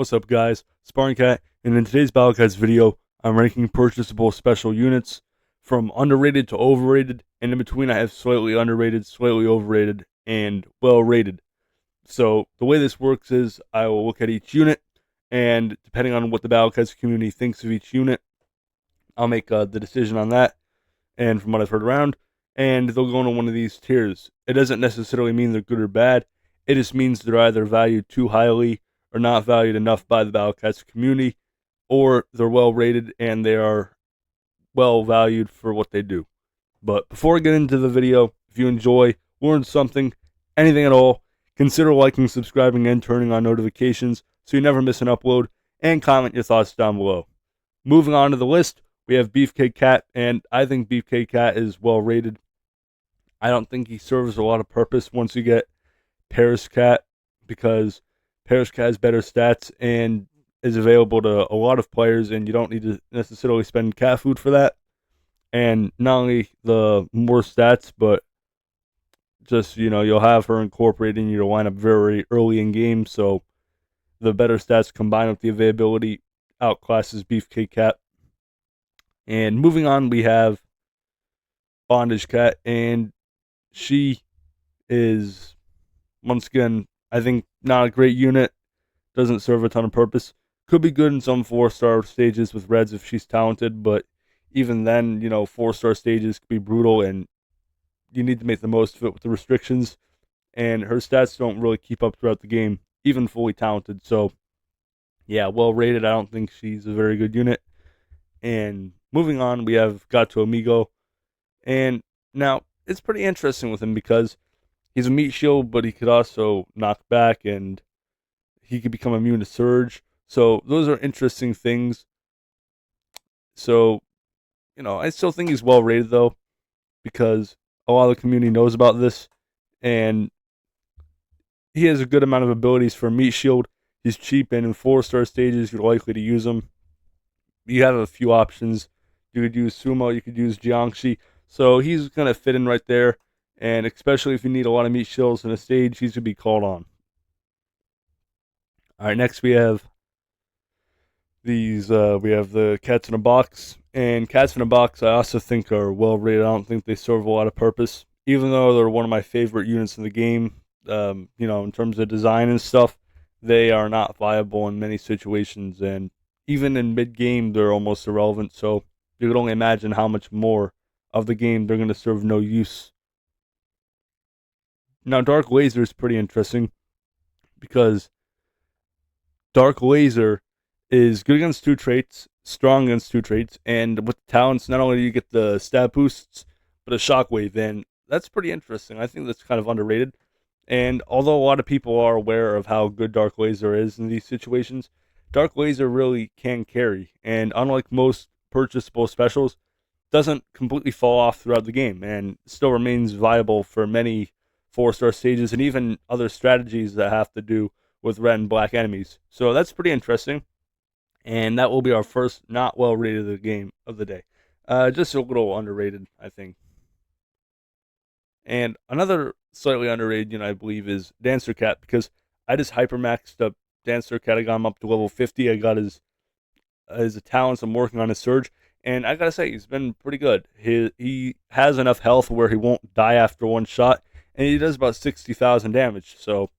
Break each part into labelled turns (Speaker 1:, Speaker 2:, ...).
Speaker 1: What's up, guys? Sparring Cat, and in today's Battle Cats video, I'm ranking purchasable special units from underrated to overrated, and in between I have slightly underrated, slightly overrated, and well rated. So the way this works is I will look at each unit, and depending on what the Battle Cats community thinks of each unit, I'll make the decision on that, and from what I've heard around, and they'll go into one of these tiers. It doesn't necessarily mean they're good or bad, it just means they're either valued too highly or not valued enough by the Battle Cats community, or they're well rated and they are well valued for what they do. But before I get into the video, if you enjoy, learn something, anything at all, consider liking, subscribing, and turning on notifications so you never miss an upload, and comment your thoughts down below. Moving on to the list, we have Beefcake Cat, and I think Beefcake Cat is well rated. I don't think he serves a lot of purpose once you get Paris Cat, because Paris Cat has better stats and is available to a lot of players, and you don't need to necessarily spend cat food for that. And not only the more stats, but just, you'll have her incorporated in your lineup very early in game, so the better stats combined with the availability outclasses Beefcake Cat. And moving on, we have Bondage Cat, and she is, once again, I think not a great unit, doesn't serve a ton of purpose. Could be good in some 4-star stages with reds if she's talented, but even then, 4-star stages could be brutal, and you need to make the most of it with the restrictions, and her stats don't really keep up throughout the game, even fully talented. So, yeah, well rated. I don't think she's a very good unit. And moving on, we have Gotu Amigo, and now it's pretty interesting with him because he's a meat shield, but he could also knock back, and he could become immune to surge. So those are interesting things. So, I still think he's well rated though, because a lot of the community knows about this, and he has a good amount of abilities for meat shield. He's cheap, and in 4-star stages, you're likely to use him. You have a few options. You could use Sumo, you could use Jiangxi. So he's going to fit in right there, and especially if you need a lot of meat shields in a stage, he's going to be called on. All right, next we have the cats in a box, and cats in a box I also think are well rated. I don't think they serve a lot of purpose, even though they're one of my favorite units in the game. In terms of design and stuff, they are not viable in many situations, and even in mid game they're almost irrelevant. So you could only imagine how much more of the game they're going to serve no use. Now, Dark Laser is pretty interesting because Dark Laser is good against 2 traits, strong against 2 traits, and with the talents, not only do you get the stat boosts, but a shockwave, and that's pretty interesting. I think that's kind of underrated. And although a lot of people are aware of how good Dark Laser is in these situations, Dark Laser really can carry, and unlike most purchasable specials, doesn't completely fall off throughout the game, and still remains viable for many 4-star stages and even other strategies that have to do with red and black enemies. So that's pretty interesting, and that will be our first not well rated game of the day. Just a little underrated, I think. And another slightly underrated unit, I believe, is Dancer Cat, because I just hypermaxed up Dancer Cat. I got him up to level 50. I got his talents. I'm working on his surge, and I gotta say, he's been pretty good. He has enough health where he won't die after one shot, and he does about 60,000 damage. So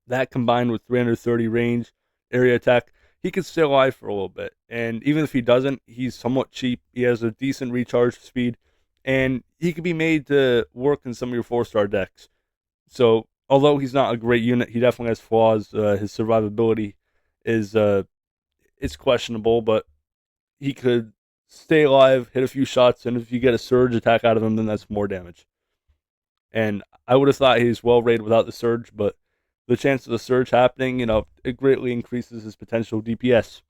Speaker 1: that combined with 330 range, area attack, he could stay alive for a little bit. And even if he doesn't, he's somewhat cheap. He has a decent recharge speed, and he could be made to work in some of your 4-star decks. So although he's not a great unit, he definitely has flaws. His survivability is it's questionable, but he could stay alive, hit a few shots, and if you get a surge attack out of him, then that's more damage. And I would have thought he's well rated without the surge, but the chance of the surge happening, it greatly increases his potential DPS.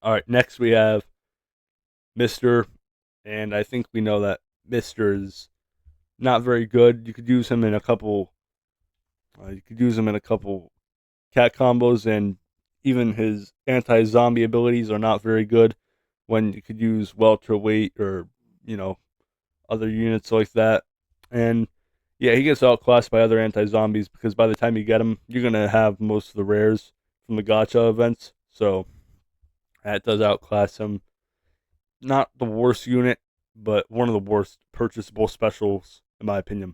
Speaker 1: All right, next we have Mr. And I think we know that Mr. is not very good. You could use him in a couple. Cat combos, and even his anti-zombie abilities are not very good when you could use welterweight or other units like that. And Yeah, he gets outclassed by other anti-zombies because by the time you get him, you're gonna have most of the rares from the gacha events. So that does outclass him. Not the worst unit, but one of the worst purchasable specials in my opinion.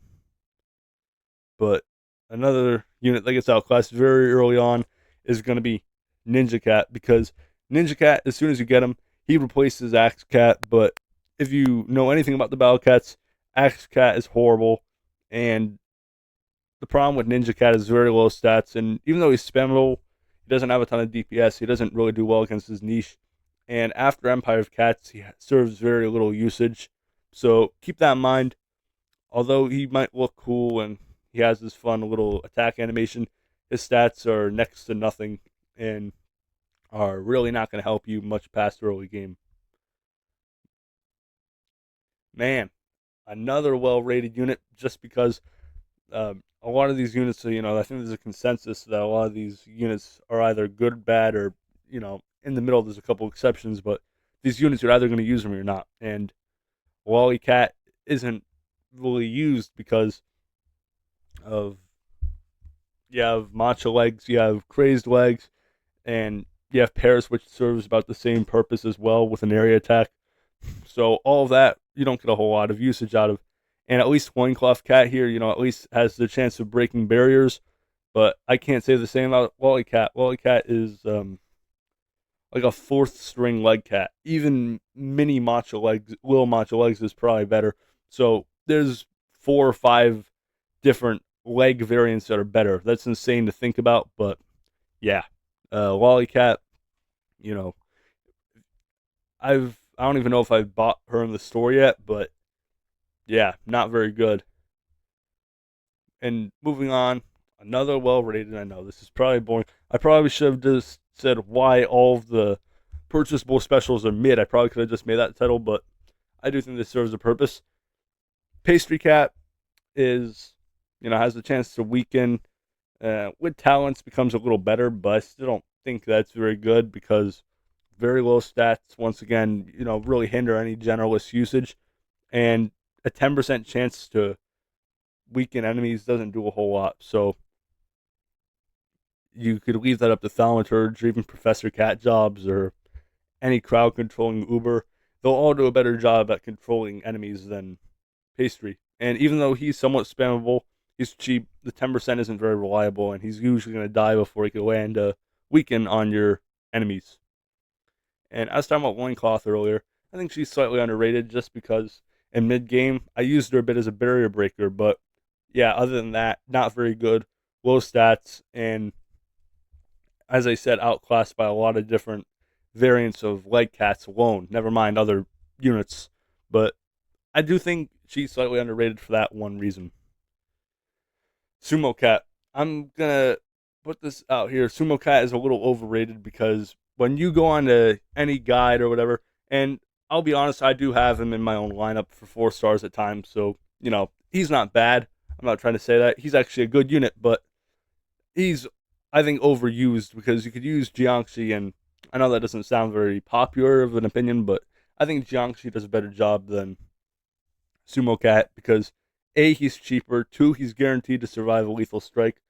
Speaker 1: But another unit that gets outclassed very early on is going to be Ninja Cat because Ninja Cat, as soon as you get him, he replaces Axe Cat. But if you know anything about the Battle Cats, Axe Cat is horrible, and the problem with Ninja Cat is very low stats. And even though he's spammable, he doesn't have a ton of DPS. He doesn't really do well against his niche. And after Empire of Cats, he serves very little usage. So keep that in mind. Although he might look cool and he has this fun little attack animation, his stats are next to nothing and are really not going to help you much past early game. Man, another well-rated unit just because a lot of these units, I think there's a consensus that a lot of these units are either good, bad, or in the middle. There's a couple exceptions, but these units you're either going to use them or you're not. And Wally Cat isn't really used because of you have matcha legs, you have crazed legs, and you have pairs which serves about the same purpose as well with an area attack. So all of that you don't get a whole lot of usage out of. And at least Loincloth Cat here, at least has the chance of breaking barriers. But I can't say the same about Wally Cat. Wally Cat is like a fourth string leg cat. Even mini matcha legs, little matcha legs is probably better. So there's 4 or 5 different leg variants that are better. That's insane to think about, but yeah, Lollycat. You know, I don't even know if I've bought her in the store yet, but yeah, not very good. And moving on, another well rated. I know this is probably boring. I probably should have just said why all of the purchasable specials are mid. I probably could have just made that title, but I do think this serves a purpose. Pastry Cat is, has the chance to weaken. With talents becomes a little better, but I still don't think that's very good because very low stats, once again, really hinder any generalist usage. And a 10% chance to weaken enemies doesn't do a whole lot. So you could leave that up to Thaumaturge or even Professor Cat jobs or any crowd controlling Uber. They'll all do a better job at controlling enemies than Pastry. And even though he's somewhat spammable, he's cheap, the 10% isn't very reliable, and he's usually going to die before he can land a weaken on your enemies. And I was talking about Loincloth earlier. I think she's slightly underrated just because in mid game, I used her a bit as a barrier breaker, but yeah, other than that, not very good. Low stats, and as I said, outclassed by a lot of different variants of leg cats alone, never mind other units. But I do think she's slightly underrated for that one reason. Sumo Cat. I'm gonna put this out here. Sumo Cat is a little overrated because when you go on to any guide or whatever, and I'll be honest, I do have him in my own lineup for 4 stars at times. So he's not bad. I'm not trying to say that he's actually a good unit, but he's I think overused because you could use Jiangxi, and I know that doesn't sound very popular of an opinion, but I think Jiangxi does a better job than Sumo Cat because A, he's cheaper, 2, he's guaranteed to survive a lethal strike,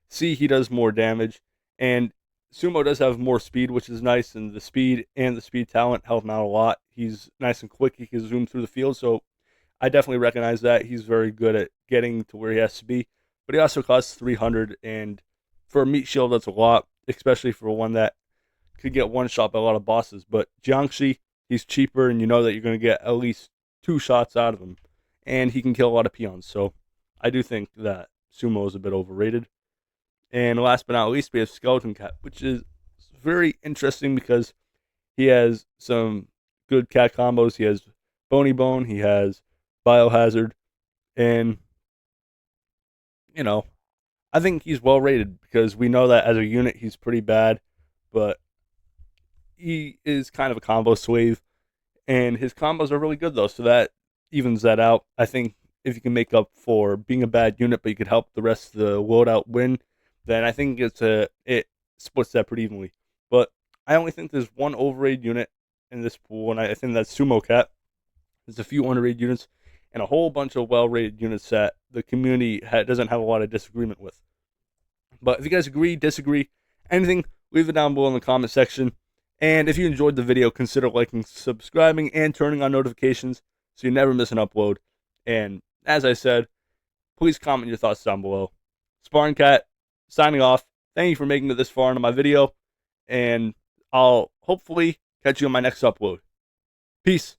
Speaker 1: C, he does more damage, and Sumo does have more speed, which is nice, and the speed talent help him out a lot. He's nice and quick, he can zoom through the field, so I definitely recognize that. He's very good at getting to where he has to be, but he also costs 300, and for a meat shield, that's a lot, especially for one that could get one shot by a lot of bosses. But Jiangxi, he's cheaper, and you know that you're going to get at least 2 shots out of him, and he can kill a lot of peons. So I do think that Sumo is a bit overrated. And last but not least, we have Skeleton Cat, which is very interesting because he has some good cat combos. He has Bony Bone, he has Biohazard, and you know, I think he's well rated because we know that as a unit he's pretty bad, but he is kind of a combo slave, and his combos are really good though, so that evens that out. I think if you can make up for being a bad unit, but you could help the rest of the loadout win, then I think it splits that pretty evenly. But I only think there's one overrated unit in this pool, and I think that's Sumo Cat. There's a few underrated units, and a whole bunch of well-rated units that the community doesn't have a lot of disagreement with. But if you guys agree, disagree, anything, leave it down below in the comment section. And if you enjoyed the video, consider liking, subscribing, and turning on notifications so you never miss an upload. And as I said, please comment your thoughts down below. Sparring Cat, signing off. Thank you for making it this far into my video, and I'll hopefully catch you on my next upload. Peace.